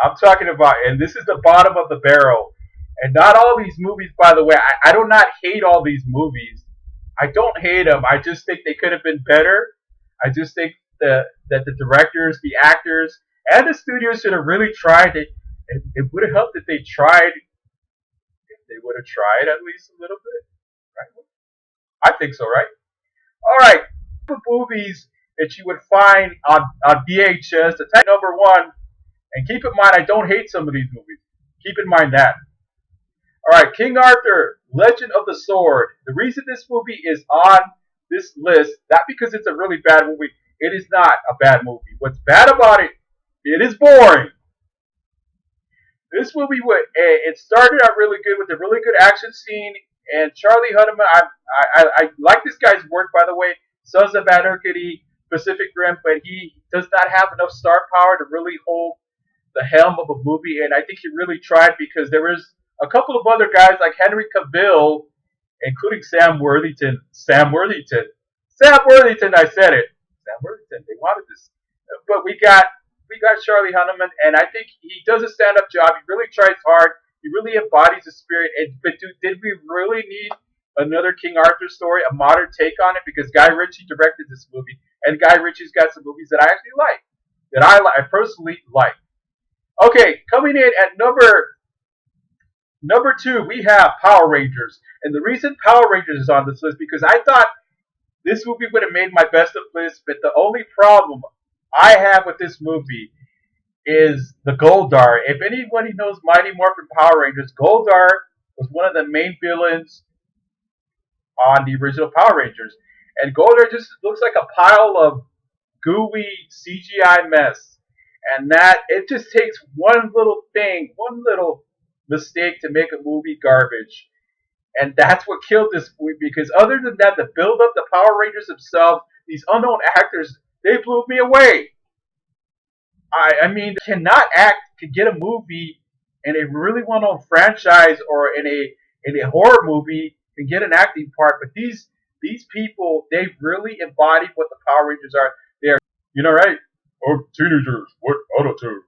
I'm talking about, and this is the bottom of the barrel. And not all these movies, by the way. I do not hate all these movies. I don't hate them. I just think they could have been better. I just think that the directors, the actors, and the studios should have really tried it. It would have helped if they tried. If they would have tried at least a little bit. Right? I think so, right? All right. The movies that you would find on VHS. The type number one. And keep in mind, I don't hate some of these movies. Keep in mind that. All right, King Arthur, Legend of the Sword. The reason this movie is on this list, not because it's a really bad movie. It is not a bad movie. What's bad about it? It is boring. This movie, it started out really good with a really good action scene, and Charlie Hunnam. I like this guy's work, by the way. Sons of Anarchy, Pacific Rim, but he does not have enough star power to really hold the helm of a movie, and I think he really tried because there was a couple of other guys like Henry Cavill, including Sam Worthington. Sam Worthington. I said it. Sam Worthington. They wanted this, but we got Charlie Hunnam, and I think he does a stand-up job. He really tries hard. He really embodies the spirit. But did we really need another King Arthur story, a modern take on it? Because Guy Ritchie directed this movie, and Guy Ritchie's got some movies that I actually like, I personally like. Okay, coming in at number two, we have Power Rangers, and the reason Power Rangers is on this list because I thought this movie would have made my best of list, but the only problem I have with this movie is the Goldar. If anybody knows Mighty Morphin Power Rangers, Goldar was one of the main villains on the original Power Rangers, and Goldar just looks like a pile of gooey CGI mess. And that it just takes one little thing, one little mistake to make a movie garbage. And that's what killed this movie because other than that, the build up, the Power Rangers themselves, these unknown actors, they blew me away. I mean, cannot act to get a movie in a really well known franchise or in a horror movie and get an acting part, but these people, they really embodied what the Power Rangers are. They're, right? Oh, teenagers, what attitude?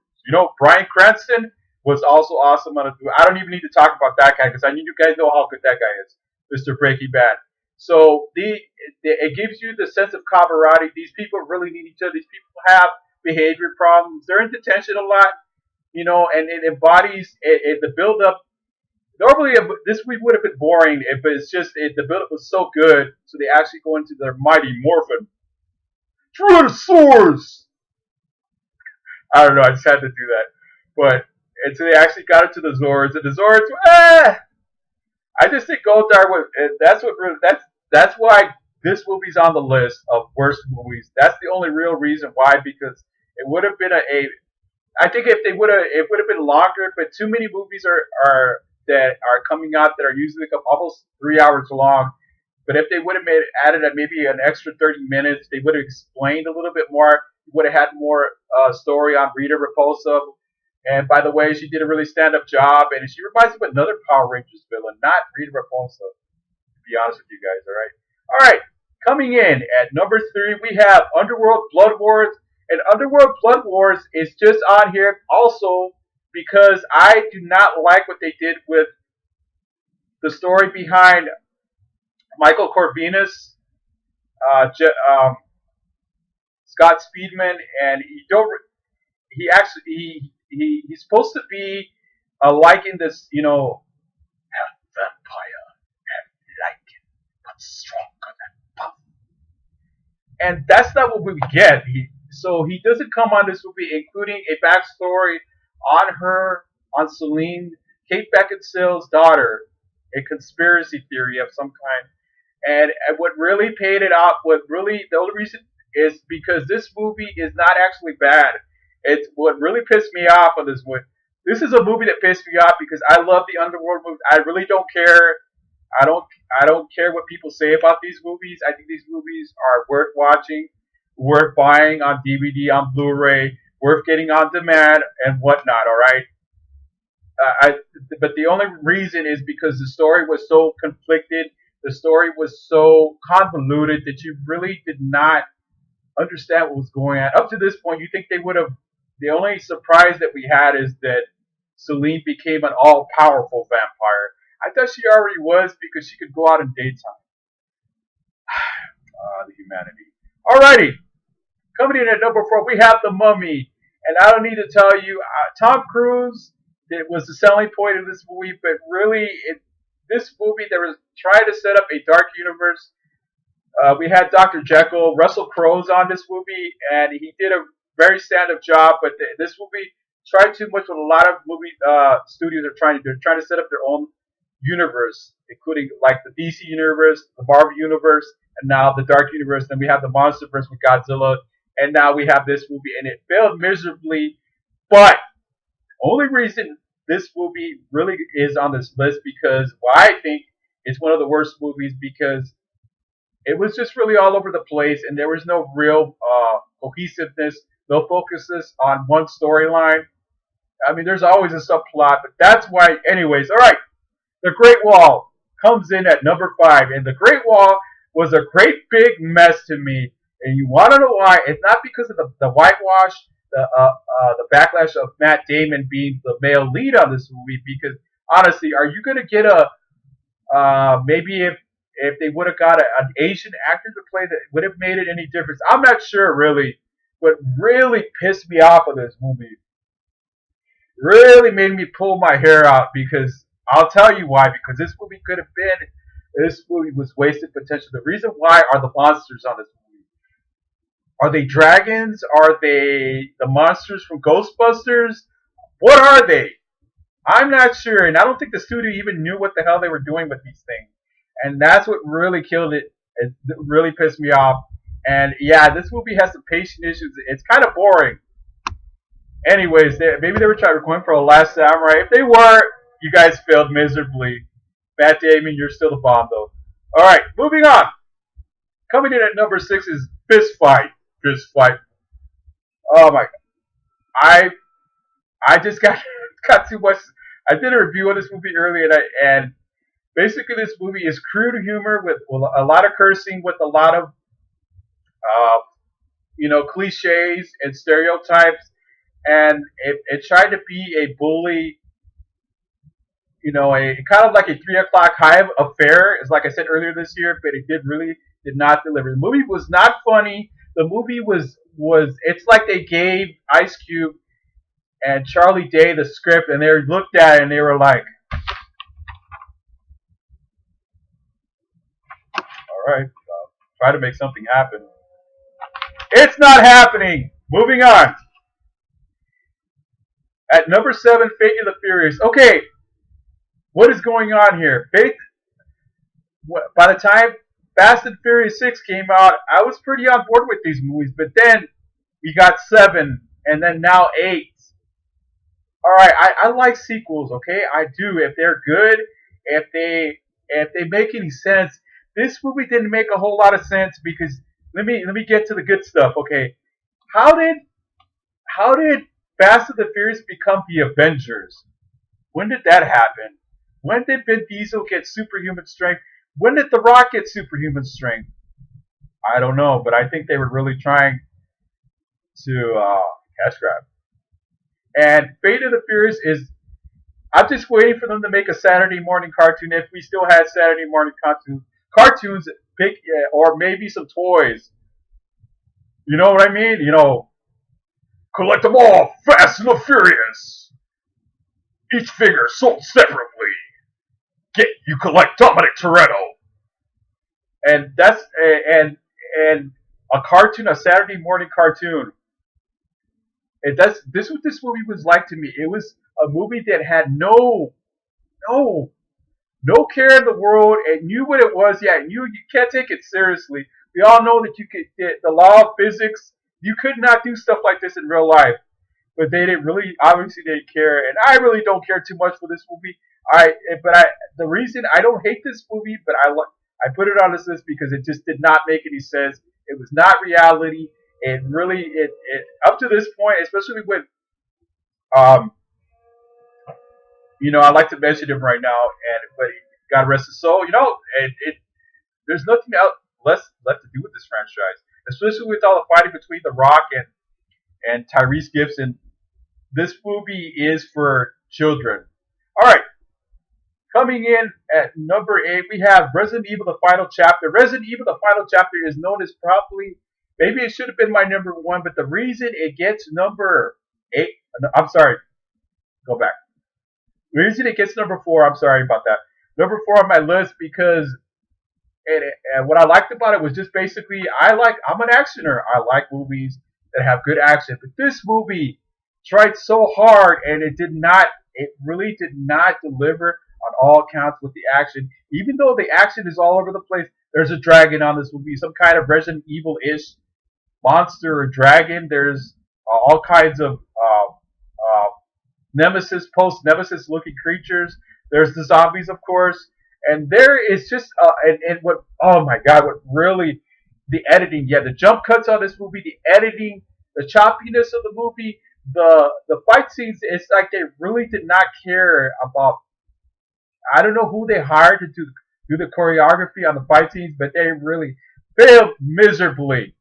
Bryan Cranston was also awesome on it. I don't even need to talk about that guy because I mean you guys know how good that guy is, Mr. Breaking Bad. So it gives you the sense of camaraderie. These people really need each other. These people have behavior problems. They're in detention a lot, and it embodies the build up. Normally, this week would have been boring, but it's just the build up was so good. So they actually go into their Mighty Morphin Tyrannosaurus. I don't know. I just had to do that, but and so they actually got it to the Zords, and the Zords. I just think Goldar was. That's what. That's why this movie's on the list of worst movies. That's the only real reason why, because it would have been I think if they would have, it would have been longer. But too many movies are that are coming out that are usually almost 3 hours long. But if they would have added maybe an extra 30 minutes, they would have explained a little bit more. Would have had more story on Rita Repulsa. And by the way, she did a really stand-up job, and she reminds me of another Power Rangers villain, not Rita Repulsa. To be honest with you guys, all right. Coming in at number three, we have Underworld Blood Wars, and Underworld Blood Wars is just on here also because I do not like what they did with the story behind Michael Corvinus, Scott Speedman, and he's supposed to be like in this, half vampire, half lichen, but stronger than buff. And that's not what we get. So he doesn't come on this movie, including a backstory on Celine, Kate Beckinsale's daughter, a conspiracy theory of some kind. And what really paid it off, the only reason is because this movie is not actually bad. It's what really pissed me off on this one. This is a movie that pissed me off because I love the Underworld movies. I really don't care. I don't care what people say about these movies. I think these movies are worth watching, worth buying on DVD, on Blu-ray, worth getting on demand and whatnot. All right. But the only reason is because the story was so conflicted. The story was so convoluted that you really did not understand what was going on. Up to this point, you think they would have The only surprise that we had is that Celine became an all-powerful vampire. I thought she already was because she could go out in daytime. The humanity. Alrighty, coming in at number 4, we have The Mummy. And I don't need to tell you, Tom Cruise, it was the selling point of this movie, but really, this movie, there was trying to set up a dark universe. We had Dr. Jekyll, Russell Crowe's on this movie, and he did a very stand-up job. But this movie tried too much what a lot of movie studios are trying to do. They're trying to set up their own universe, including like the DC universe, the Marvel universe, and now the Dark universe. Then we have the MonsterVerse with Godzilla, and now we have this movie, and it failed miserably. But the only reason this movie really is on this list because I think it's one of the worst movies because it was just really all over the place, and there was no real cohesiveness, no focuses on one storyline. I mean, there's always a subplot, but that's why. Anyways, all right. The Great Wall comes in at number 5, and The Great Wall was a great big mess to me. And you want to know why? It's not because of the whitewash, the backlash of Matt Damon being the male lead on this movie. Because honestly, are you going to get a maybe if they would have got an Asian actor to play that, would have made it any difference? I'm not sure really. What really pissed me off of this movie really made me pull my hair out because I'll tell you why. Because this movie could have been, this movie was wasted potential. The reason why are the monsters on this movie. Are they dragons? Are they the monsters from Ghostbusters? What are they? I'm not sure, and I don't think the studio even knew what the hell they were doing with these things. And that's what really killed it. It really pissed me off. And yeah, this movie has some pacing issues. It's kind of boring. Anyways, maybe they were going for a Last Samurai. If they were, you guys failed miserably. Matt Damon, you're still the bomb, though. All right, moving on. Coming in at number 6 is Fist Fight. Fist Fight. Oh my! I just got too much. I did a review of this movie earlier, and basically this movie is crude humor with a lot of cursing, with a lot of cliches and stereotypes, and it tried to be a bully, a kind of like a 3 o'clock high affair, as like I said earlier this year, but it did not deliver. The movie was not funny. The movie was it's like they gave Ice Cube and Charlie Day the script, and they looked at it and they were like, all right, try to make something happen. It's not happening. Moving on. At number 7, Fate of the Furious. Okay, what is going on here? By the time Fast and Furious 6 came out, I was pretty on board with these movies, but then we got 7, and then now 8. Alright, I like sequels, okay? I do. If they're good, if they make any sense. This movie didn't make a whole lot of sense because let me get to the good stuff, okay? How did Fast and the Furious become the Avengers? When did that happen? When did Vin Diesel get superhuman strength? When did The Rock get superhuman strength? I don't know, but I think they were really trying to cash grab. And Fate of the Furious is, I'm just waiting for them to make a Saturday morning cartoon. If we still had Saturday morning cartoons, or maybe some toys. You know what I mean? Collect them all, Fast and the Furious. Each figure sold separately. You collect Dominic Toretto. And that's and a cartoon, a Saturday morning cartoon. This what this movie was like to me. It was a movie that had no care in the world. It knew what it was. Yeah, you can't take it seriously. We all know that the law of physics. You could not do stuff like this in real life. But they didn't really, obviously they didn't care, and I really don't care too much for this movie. The reason I don't hate this movie, but I put it on this list because it just did not make any sense. It was not reality. It really, up to this point, especially with, I like to mention him right now, but God rest his soul. There's nothing else left to do with this franchise, especially with all the fighting between The Rock and Tyrese Gibson. this movie is for children. All right, coming in at number 8, we have Resident Evil: The Final Chapter. Resident Evil: The Final Chapter is known as probably, maybe it should have been my number 1, but the reason it gets number 8, I'm sorry, go back. The reason it gets number 4, I'm sorry about that. Number 4 on my list because and what I liked about it was just basically I'm an actioner. I like movies that have good action, but this movie tried so hard and it really did not deliver on all counts with the action. Even though the action is all over the place, there's a dragon on this movie, some kind of Resident Evil-ish monster or dragon. There's all kinds of Nemesis, post-Nemesis looking creatures. There's the zombies, of course. And there is just, and what, oh my God, what really, the editing, yeah, the jump cuts on this movie, the editing, the choppiness of the movie, the fight scenes, it's like they really did not care about, I don't know who they hired to do the choreography on the fight scenes, but they really failed miserably.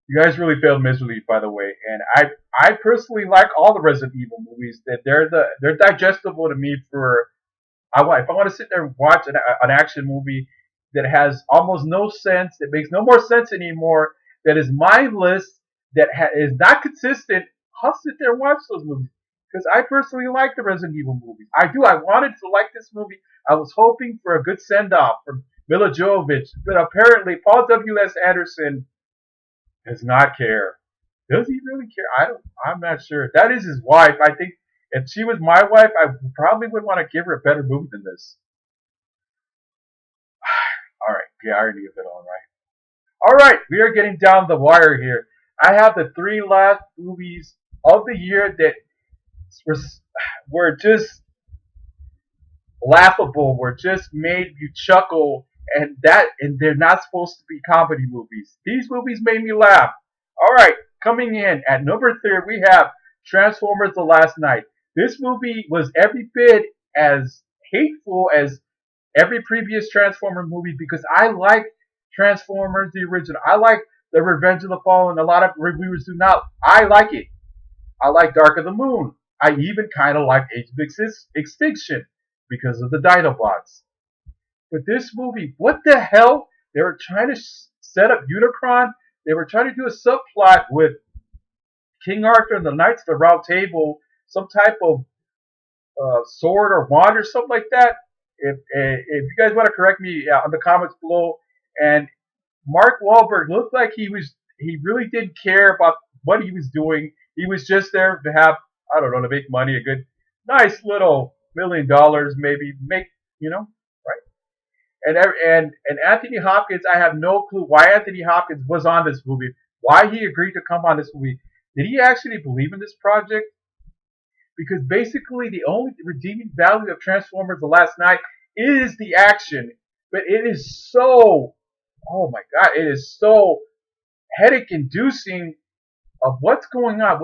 You guys really failed miserably, by the way. And I personally like all the Resident Evil movies. That they're digestible to me for if I want to sit there and watch an action movie that has almost no sense, that makes no more sense anymore, that is mindless, that is not consistent, I'll sit there and watch those movies. Because I personally like the Resident Evil movies. I do. I wanted to like this movie. I was hoping for a good send-off from Mila Jovovich, but apparently Paul W.S. Anderson does not care. Does he really care? I'm not sure. That is his wife. I think if she was my wife, I probably would want to give her a better movie than this. All right, the irony of it all, right? All right, we are getting down the wire here. I have the 3 last movies of the year that were just laughable, were just made you chuckle, and they're not supposed to be comedy movies. These movies made me laugh. All right, coming in at number 3, we have Transformers: The Last Knight. This movie was every bit as hateful as every previous Transformer movie because I like Transformers the original. I like the Revenge of the Fallen. A lot of reviewers do not. I like it. I like Dark of the Moon. I even kind of like Age of Extinction because of the Dinobots. But this movie, what the hell? They were trying to set up Unicron. They were trying to do a subplot with King Arthur and the Knights of the Round Table, some type of sword or wand or something like that. If you guys want to correct me on the comments below, and Mark Wahlberg looked like he really didn't care about what he was doing. He was just there to have, I don't know, to make money, a good, nice little $1 million, maybe make, right? And Anthony Hopkins, I have no clue why Anthony Hopkins was on this movie, why he agreed to come on this movie. Did he actually believe in this project? Because basically the only redeeming value of Transformers: The Last Knight is the action, but it is so, oh my God, it is so headache-inducing of what's going on.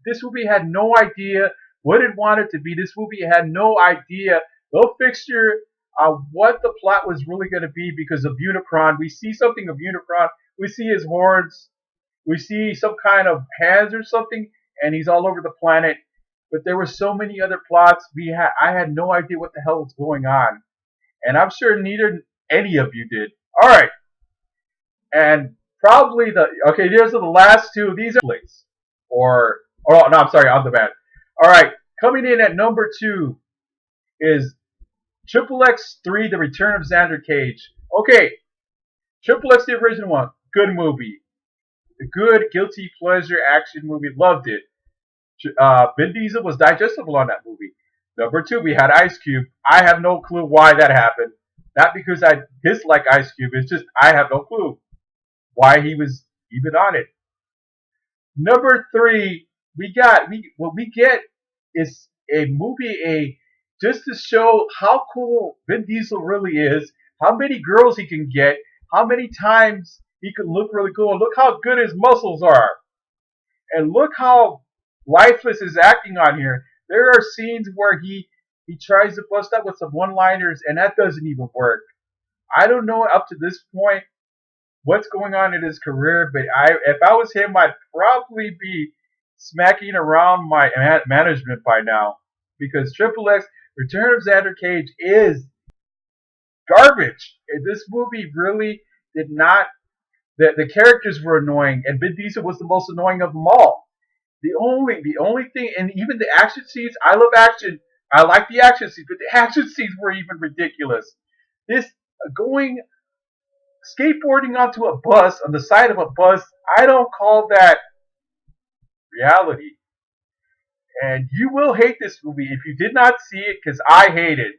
This movie had no idea what it wanted to be. This movie had no idea, no fixture of what the plot was really going to be because of Unicron. We see something of Unicron. We see his horns. We see some kind of hands or something, and he's all over the planet. But there were so many other plots. I had no idea what the hell was going on, and I'm sure neither any of you did. All right, and probably these are the last 2. These are plays, or no, I'm sorry, on the bad. All right, coming in at number 2 is Triple X 3: The Return of Xander Cage. Okay, Triple X, the original one, good movie, a good guilty pleasure action movie. Loved it. Vin Diesel was digestible on that movie. Number 2, we had Ice Cube. I have no clue why that happened. Not because I dislike Ice Cube. It's just I have no clue why he was even on it. Number 3, what we get is a movie just to show how cool Vin Diesel really is, how many girls he can get, how many times he can look really cool, and look how good his muscles are, and look how lifeless his acting on here. There are scenes where he tries to bust up with some one-liners, and that doesn't even work. I don't know up to this point what's going on in his career, but if I was him, I'd probably be smacking around my management by now because Triple X Return of Xander Cage is garbage. This movie really did not. The characters were annoying, and Vin Diesel was the most annoying of them all. The only thing, and even the action scenes. I love action. I like the action scenes, but the action scenes were even ridiculous. This going skateboarding onto a bus on the side of a bus. I don't call that reality. And you will hate this movie if you did not see it, because I hate it.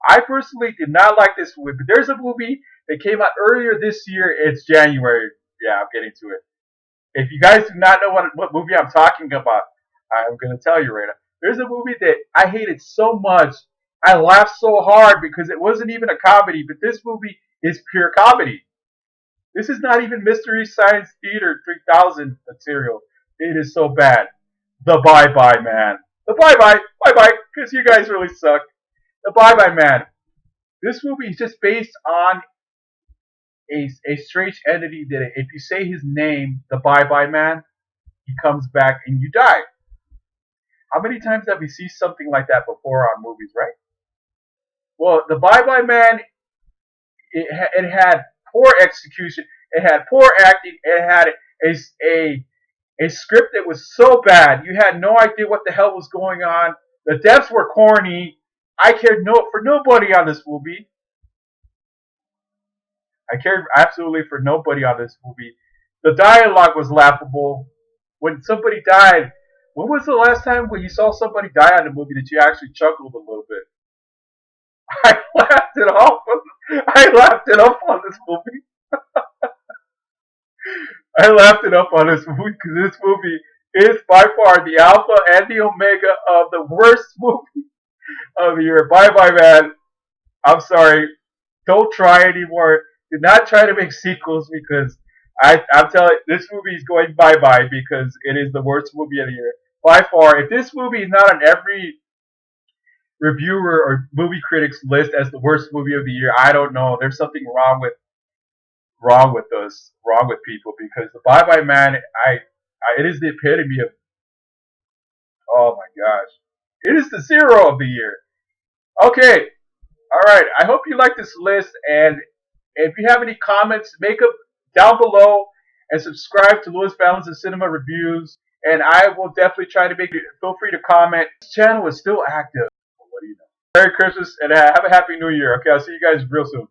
I personally did not like this movie, but there's a movie that came out earlier this year. It's January. Yeah, I'm getting to it. If you guys do not know what movie I'm talking about, I'm going to tell you right now. There's a movie that I hated so much. I laughed so hard because it wasn't even a comedy, but this movie is pure comedy. This is not even Mystery Science Theater 3000 material. It is so bad. The Bye Bye Man. The Bye Bye, because you guys really suck. The Bye Bye Man. This movie is just based on a strange entity that if you say his name, the Bye Bye Man, he comes back and you die. How many times have we seen something like that before on movies, right? Well, the Bye Bye Man, it had poor execution, it had poor acting, it had a script that was so bad you had no idea what the hell was going on. The deaths were corny. I cared for nobody on this movie. I cared absolutely for nobody on this movie. The dialogue was laughable. When somebody died, when was the last time when you saw somebody die on a movie that you actually chuckled a little bit? I laughed it off. I laughed it up on this movie. I laughed it up on this movie because this movie is by far the alpha and the omega of the worst movie of the year. Bye Bye Man. I'm sorry. Don't try anymore. Do not try to make sequels because I'm telling you, this movie is going bye bye because it is the worst movie of the year. By far, if this movie is not on every reviewer or movie critics list as the worst movie of the year, I don't know. There's something wrong with us, wrong with people because the Bye Bye Man, it is the epitome of. Oh my gosh, it is the zero of the year. Okay, all right. I hope you like this list, and if you have any comments, make them down below and subscribe to Louis Valens and Cinema Reviews. And I will definitely try to make it. Feel free to comment. This channel is still active. What do you know? Merry Christmas and have a Happy New Year. Okay, I'll see you guys real soon.